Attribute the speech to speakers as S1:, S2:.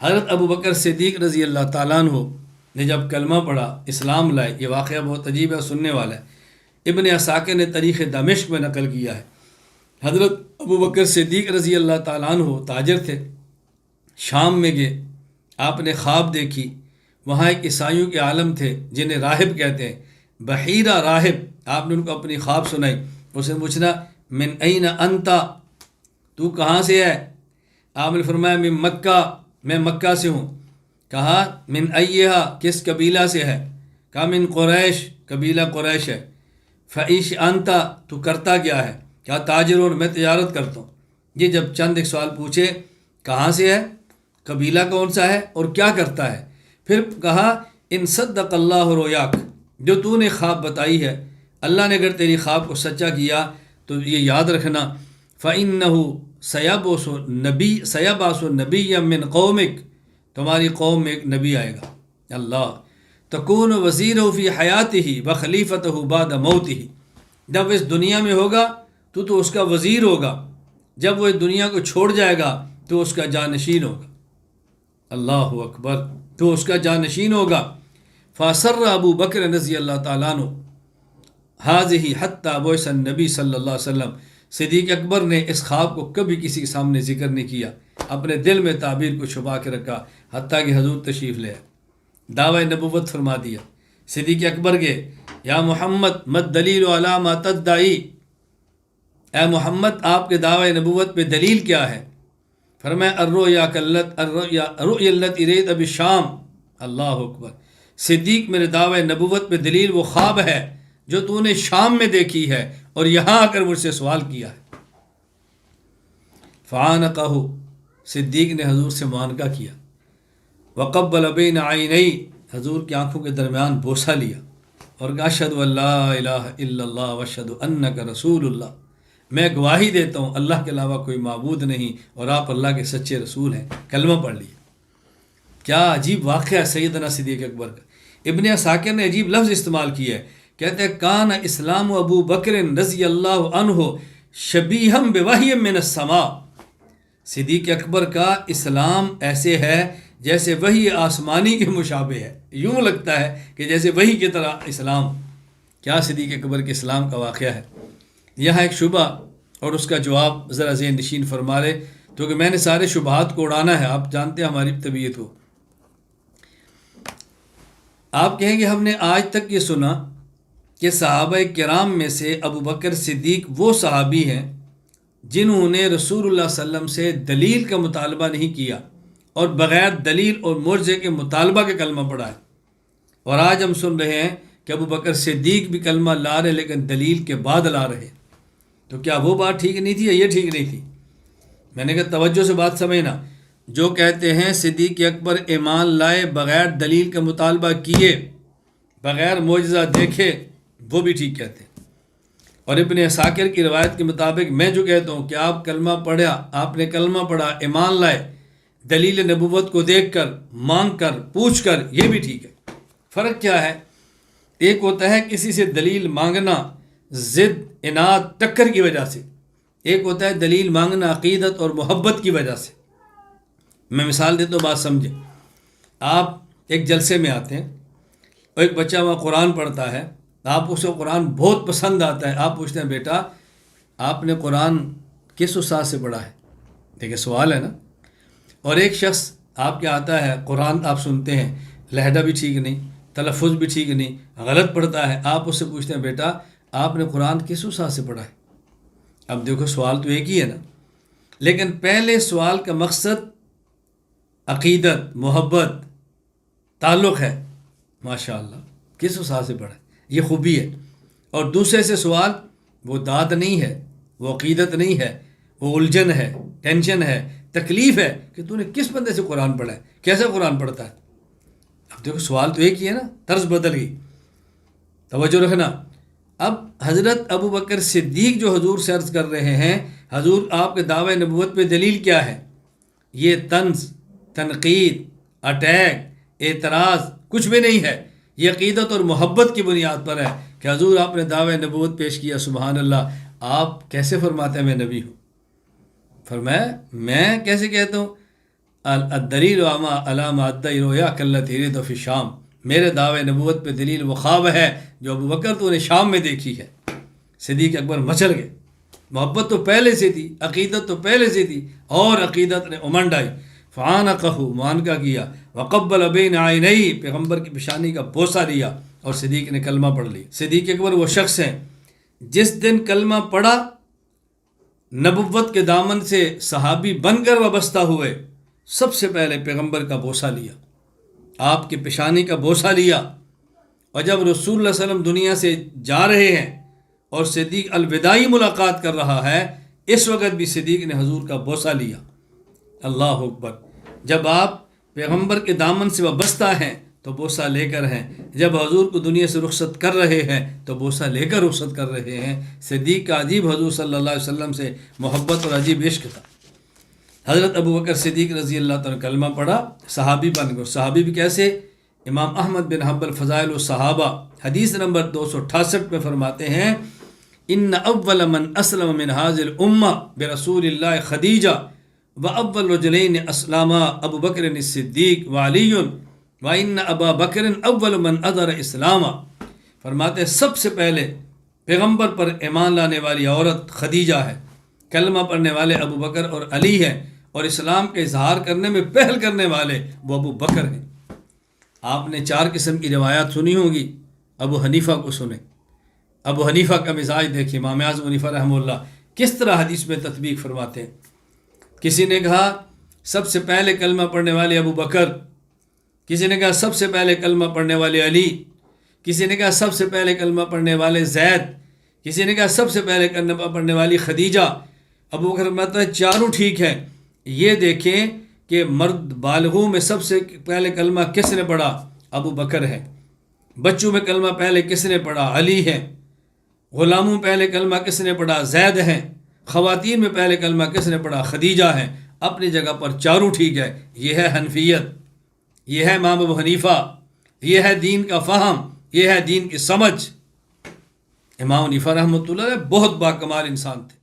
S1: حضرت ابو بکر صدیق رضی اللہ تعالیٰ عنہ نے جب کلمہ پڑھا، اسلام لائے، یہ واقعہ بہت عجیب ہے، سننے والا ہے، ابن عساکر نے تاریخ دمشق میں نقل کیا ہے۔ حضرت ابو بکر صدیق رضی اللہ تعالیٰ عنہ تاجر تھے، شام میں گئے، آپ نے خواب دیکھی، وہاں ایک عیسائیوں کے عالم تھے جنہیں راہب کہتے ہیں، بحیرہ راہب، آپ نے ان کو اپنی خواب سنائی، اس نے پوچھنا من این انتا، تو کہاں سے ہے؟ آپ نے فرمایا من مکہ، میں مکہ سے ہوں۔ کہا من ایہا، کس قبیلہ سے ہے؟ کہا من قریش، قبیلہ قریش ہے۔ فعیش انتا، تو کرتا کیا ہے؟ کہا تاجرون، میں تجارت کرتا ہوں۔ یہ جب چند ایک سوال پوچھے، کہاں سے ہے، قبیلہ کون سا ہے اور کیا کرتا ہے، پھر کہا ان صدق اللہ رویاک، جو تو نے خواب بتائی ہے، اللہ نے اگر تیری خواب کو سچا کیا تو یہ یاد رکھنا، فَإِنَّهُ سَيَبْعَثُ نَبِيًّا مِّن قَوْمِكَ، تمہاری قوم میں ایک نبی آئے گا، اللہ تکون وزیرہ فی حیاتہ وخلیفتہ بعد موتہ، جب وہ اس دنیا میں ہوگا تو اس کا وزیر ہوگا، جب وہ اس دنیا کو چھوڑ جائے گا تو اس کا جانشین ہوگا، اللہ اکبر، تو اس کا جانشین ہوگا۔ فَأَسَرَّ ابو بکر رضی اللہ تعالیٰ عنہ حاضہ حتیٰ بعث النبی صلی اللہ علیہ وسلم، صدیق اکبر نے اس خواب کو کبھی کسی کے سامنے ذکر نہیں کیا، اپنے دل میں تعبیر کو چھپا کے رکھا حتیٰ کہ حضور تشریف لے آئے، دعوی نبوت فرما دیا۔ صدیق اکبر کے یا محمد مد دلیل علی ما تدعی، اے محمد آپ کے دعوی نبوت پہ دلیل کیا ہے؟ فرمایا الرؤیا التی رأیت بالشام، اللہ اکبر، صدیق میرے دعوی نبوت پہ دلیل وہ خواب ہے جو تو نے شام میں دیکھی ہے اور یہاں آ کر مجھ سے سوال کیا ہے۔ فعانقہ، صدیق نے حضور سے معانقہ کیا، وقبل بین عینی، حضور کی آنکھوں کے درمیان بوسہ لیا اور کہا اشہد ان لا الہ الا اللہ واشہد انک رسول اللہ، میں گواہی دیتا ہوں اللہ کے علاوہ کوئی معبود نہیں اور آپ اللہ کے سچے رسول ہیں، کلمہ پڑھ لیا۔ کیا عجیب واقعہ ہے سیدنا صدیق اکبر کا۔ ابن عساکر نے عجیب لفظ استعمال کیا ہے، کہتے ہیں کان اسلام ابو بکر رضی اللہ عنہ شبیہم بوحی من السماء، صدیق اکبر کا اسلام ایسے ہے جیسے وحی آسمانی کے مشابہ ہے، یوں لگتا ہے کہ جیسے وحی کی طرح اسلام۔ کیا صدیق اکبر کے اسلام کا واقعہ ہے۔ یہاں ایک شبہ اور اس کا جواب ذرا ذہن نشین فرما لے، تو کہ میں نے سارے شبہات کو اڑانا ہے، آپ جانتے ہیں ہماری طبیعت کو۔ آپ کہیں گے ہم نے آج تک یہ سنا کہ صحابہ کرام میں سے ابو بکر صدیق وہ صحابی ہیں جنہوں نے رسول اللہ صلی اللہ علیہ وسلم سے دلیل کا مطالبہ نہیں کیا اور بغیر دلیل اور معجزے کے مطالبہ کے کلمہ پڑھا ہے، اور آج ہم سن رہے ہیں کہ ابو بکر صدیق بھی کلمہ لا رہے لیکن دلیل کے بعد لا رہے، تو کیا وہ بات ٹھیک نہیں تھی یا یہ ٹھیک نہیں تھی؟ میں نے کہا توجہ سے بات سمجھنا، جو کہتے ہیں صدیق اکبر ایمان لائے بغیر دلیل کا مطالبہ کیے، بغیر معجزہ دیکھے، وہ بھی ٹھیک کہتے ہیں۔ اور ابن عساکر کی روایت کے مطابق میں جو کہتا ہوں کہ آپ کلمہ پڑھا، آپ نے کلمہ پڑھا، ایمان لائے، دلیل نبوت کو دیکھ کر، مانگ کر، پوچھ کر، یہ بھی ٹھیک ہے۔ فرق کیا ہے؟ ایک ہوتا ہے کسی سے دلیل مانگنا ضد، اناد، ٹکر کی وجہ سے، ایک ہوتا ہے دلیل مانگنا عقیدت اور محبت کی وجہ سے۔ میں مثال دیتا ہوں، بات سمجھیں۔ آپ ایک جلسے میں آتے ہیں اور ایک بچہ وہاں قرآن پڑھتا ہے، آپ اس کو قرآن بہت پسند آتا ہے، آپ پوچھتے ہیں بیٹا آپ نے قرآن کس استاد سے پڑھا ہے؟ دیکھیں سوال ہے نا۔ اور ایک شخص آپ کے آتا ہے، قرآن آپ سنتے ہیں، لہجہ بھی ٹھیک نہیں، تلفظ بھی ٹھیک نہیں، غلط پڑھتا ہے، آپ اس سے پوچھتے ہیں بیٹا آپ نے قرآن کس استاد سے پڑھا ہے؟ اب دیکھو سوال تو ایک ہی ہے نا، لیکن پہلے سوال کا مقصد عقیدت، محبت، تعلق ہے، ماشاءاللہ کس استاد سے پڑھا ہے، یہ خوبی ہے۔ اور دوسرے سے سوال وہ داد نہیں ہے، وہ عقیدت نہیں ہے، وہ الجھن ہے، ٹینشن ہے، تکلیف ہے کہ تو نے کس بندے سے قرآن پڑھا ہے، کیسے قرآن پڑھتا ہے۔ اب دیکھو سوال تو ایک ہی ہے نا، طرز بدل گئی، توجہ رکھنا۔ اب حضرت ابو بکر صدیق جو حضور سے عرض کر رہے ہیں حضور آپ کے دعوی نبوت پہ دلیل کیا ہے، یہ طنز، تنقید، اٹیک، اعتراض کچھ بھی نہیں ہے، یہ عقیدت اور محبت کی بنیاد پر ہے کہ حضور آپ نے دعوی نبوت پیش کیا، سبحان اللہ، آپ کیسے فرماتے ہیں میں نبی ہوں؟ فرمایا میں کیسے کہتا ہوں؟ الدلیل وما علامہ الدیرویا کلتی رد فی شام، میرے دعوے نبوت پہ دلیل وہ خواب ہے جو ابو بکر تو نے شام میں دیکھی ہے۔ صدیق اکبر مچل گئے، محبت تو پہلے سے تھی، عقیدت تو پہلے سے تھی، اور عقیدت نے امنڈ آئی۔ فعانقہ، معانقہ کیا، وقبل بین عینیہ، پیغمبر کی پیشانی کا بوسہ لیا، اور صدیق نے کلمہ پڑھ لی۔ صدیق اکبر وہ شخص ہیں جس دن کلمہ پڑھا، نبوت کے دامن سے صحابی بن کر وابستہ ہوئے، سب سے پہلے پیغمبر کا بوسہ لیا، آپ کی پیشانی کا بوسہ لیا۔ اور جب رسول اللہ صلی اللہ علیہ وسلم دنیا سے جا رہے ہیں اور صدیق الوداعی ملاقات کر رہا ہے، اس وقت بھی صدیق نے حضور کا بوسہ لیا۔ اللہ اکبر! جب آپ پیغمبر کے دامن سے وابستہ ہیں تو بوسہ لے کر ہیں، جب حضور کو دنیا سے رخصت کر رہے ہیں تو بوسہ لے کر رخصت کر رہے ہیں۔ صدیق کا عجیب حضور صلی اللہ علیہ وسلم سے محبت اور عجیب عشق تھا۔ حضرت ابو بکر صدیق رضی اللہ تعالیٰ نے کلمہ پڑھا، صحابی بن گئے۔ صحابی بھی کیسے؟ امام احمد بن حنبل فضائل الصحابہ حدیث نمبر 268 میں فرماتے ہیں، ان اول من اسلم من هذه الامه برسول اللہ خدیجہ واول رجلین اسلاما ابو بکر الصدیق وعلی وان ابا بکر اول من اظہر اسلاما۔ فرماتے ہیں سب سے پہلے پیغمبر پر ایمان لانے والی عورت خدیجہ ہے، کلمہ پڑھنے والے ابو بکر اور علی ہیں، اور اسلام کا اظہار کرنے میں پہل کرنے والے وہ ابو بکر ہیں۔ آپ نے 4 قسم کی روایات سنی ہوگی، ابو حنیفہ کو سنیں۔ ابو حنیفہ کا مزاج دیکھیں، امام اعظم حنیفہ رحمہ اللہ کس طرح حدیث میں تطبیق فرماتے ہیں۔ کسی نے کہا سب سے پہلے کلمہ پڑھنے والے ابو بکر، کسی نے کہا سب سے پہلے کلمہ پڑھنے والے علی، کسی نے کہا سب سے پہلے کلمہ پڑھنے والے زید، کسی نے کہا سب سے پہلے کلمہ پڑھنے والی خدیجہ۔ ابو بکر فرماتا ہے چاروں ٹھیک ہیں۔ یہ دیکھیں کہ مرد بالغوں میں سب سے پہلے کلمہ کس نے پڑھا؟ ابو بکر ہے۔ بچوں میں کلمہ پہلے کس نے پڑھا؟ علی ہے۔ غلاموں میں پہلے کلمہ کس نے پڑھا؟ زید ہیں۔ خواتین میں پہلے کلمہ کس نے پڑھا؟ خدیجہ ہیں۔ اپنی جگہ پر چاروں ٹھیک ہے۔ یہ ہے حنفیت، یہ ہے امام ابو حنیفہ، یہ ہے دین کا فہم، یہ ہے دین کی سمجھ۔ امام حنیفہ رحمۃ اللہ علیہ بہت باکمال انسان تھے۔